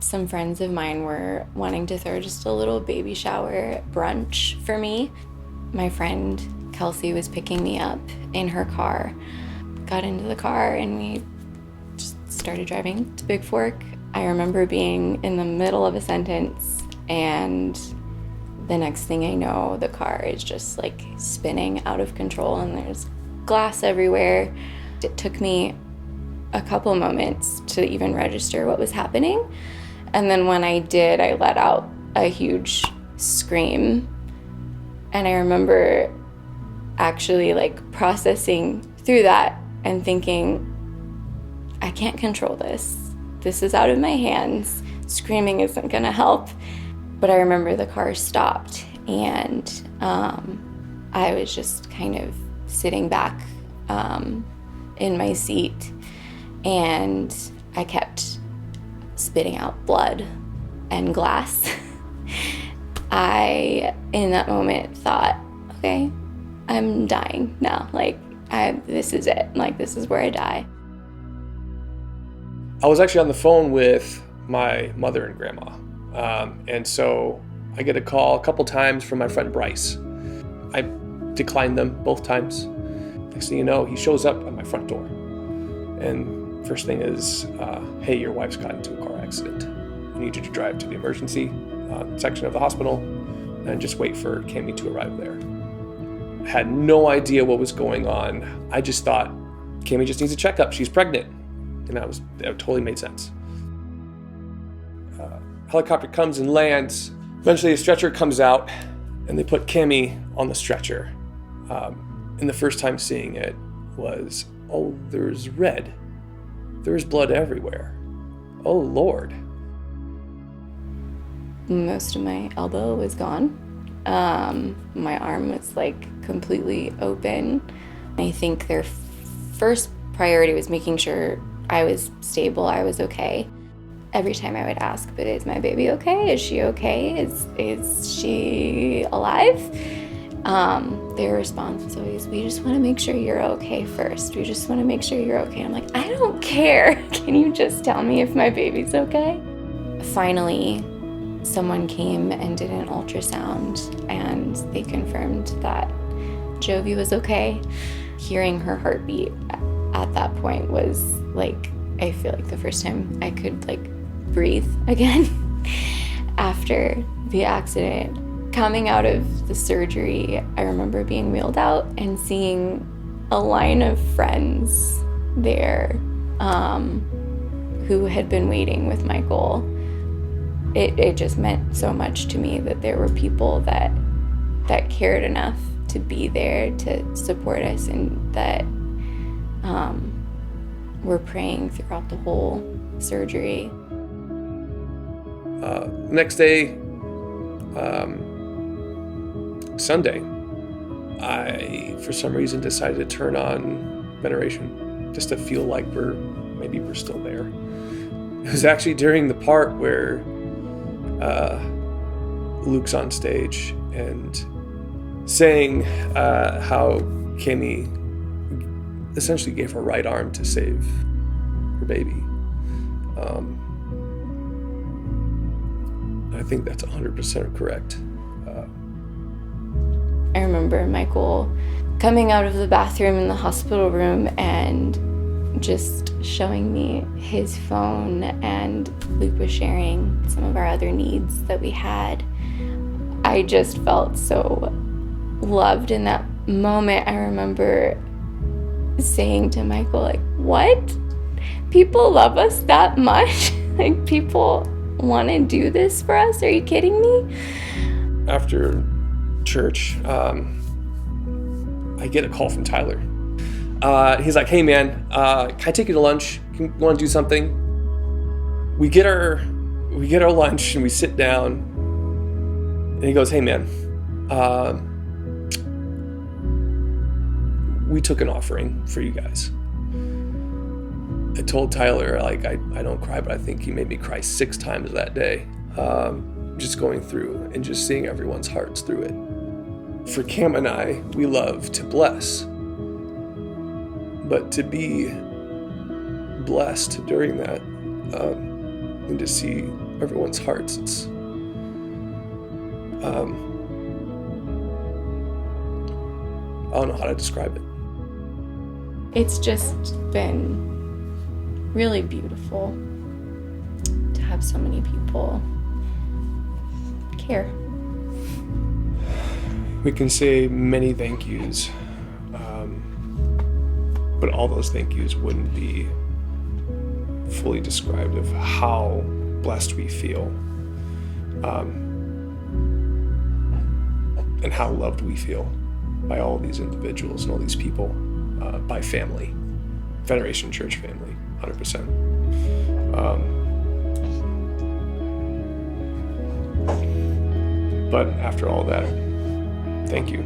Some friends of mine were wanting to throw just a little baby shower brunch for me. My friend Kelsey was picking me up in her car, got into the car, and we just started driving to Big Fork. I remember being in the middle of a sentence, and the next thing I know, the car is just like spinning out of control and there's glass everywhere. It took me a couple moments to even register what was happening. And then when I did, I let out a huge scream. And I remember actually like processing through that and thinking, I can't control this. This is out of my hands. Screaming isn't gonna help. But I remember the car stopped, and I was just kind of sitting back in my seat, and I kept spitting out blood and glass. I, in that moment, thought, okay, I'm dying now. Like, this is it. Like, this is where I die. I was actually on the phone with my mother and grandma. And so I get a call a couple times from my friend Bryce. I declined them both times. Next thing you know, he shows up at my front door. And first thing is, hey, your wife's got into a car accident. I need you to drive to the emergency section of the hospital and just wait for Cammi to arrive there. I had no idea what was going on. I just thought, Cammi just needs a checkup. She's pregnant. And that totally made sense. Helicopter comes and lands. Eventually a stretcher comes out and they put Cammi on the stretcher. And the first time seeing it was, oh, there's red. There's blood everywhere. Oh, Lord. Most of my elbow was gone. My arm was like completely open. I think their first priority was making sure I was stable, I was okay. Every time I would ask, but is my baby okay? Is she okay? Is she alive? Their response was always, we just want to make sure you're okay first. We just want to make sure you're okay. I'm like, I don't care. Can you just tell me if my baby's okay? Finally, someone came and did an ultrasound, and they confirmed that Jovi was okay. Hearing her heartbeat at that point was like, I feel like the first time I could like breathe again after the accident. Coming out of the surgery, I remember being wheeled out and seeing a line of friends there who had been waiting with Michael. It just meant so much to me that there were people that cared enough to be there to support us, and that were praying throughout the whole surgery. Next day, Sunday, I, for some reason, decided to turn on veneration just to feel like maybe we're still there. It was actually during the part where Luke's on stage and saying how Cammi essentially gave her right arm to save her baby. I think that's 100% correct. I remember Michael coming out of the bathroom in the hospital room and just showing me his phone, and Luke was sharing some of our other needs that we had. I just felt so loved in that moment. I remember saying to Michael, like, what? People love us that much? Like, people want to do this for us? Are you kidding me? After church, I get a call from Tyler. He's like, hey man, can I take you to lunch? You want to do something? We get our lunch and we sit down, and he goes, hey man, we took an offering for you guys. I told Tyler, like, I don't cry, but I think he made me cry 6 times that day. Just going through and just seeing everyone's hearts through it. For Cam and I, we love to bless. But to be blessed during that, and to see everyone's hearts. It's I don't know how to describe it. It's just been really beautiful to have so many people care. We can say many thank yous, but all those thank yous wouldn't be fully described of how blessed we feel, and how loved we feel by all these individuals and all these people, by family, Federation Church family, 100%. But after all that, thank you.